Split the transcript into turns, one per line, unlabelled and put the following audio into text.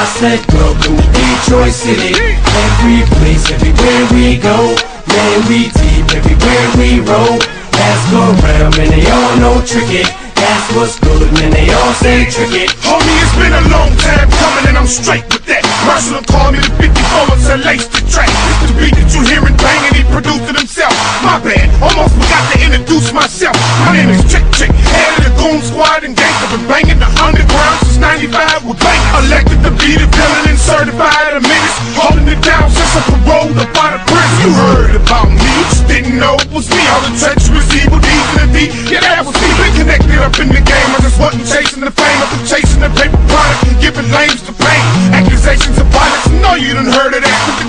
I said welcome to Detroit City. Every place, everywhere we go, man, we deep everywhere we roll. Ask around, man, they all know Trick-It. That's what's good, man, they all say Trick-It.
Homie, it's been a long time coming and I'm straight with that. Marshall called me the 54 to lace the track. It's the beat that you hearin' bangin', he produced it himself. My bad, almost forgot to introduce myself. My name is Trick-Trick, head of the Goon Squad and gangsta. Been bangin' the underground since 95 with bang. Elected to be the villain and certified a menace. Holding it down since I paroled up out of prison. You heard about me, you just didn't know it was me. All the treacherous evil deeds in the deep, yeah, that was me. Been connected up in the game, I just wasn't chasing the fame. I was chasing the paper product and giving names to pain. Accusations of violence, no, you done heard of that. With the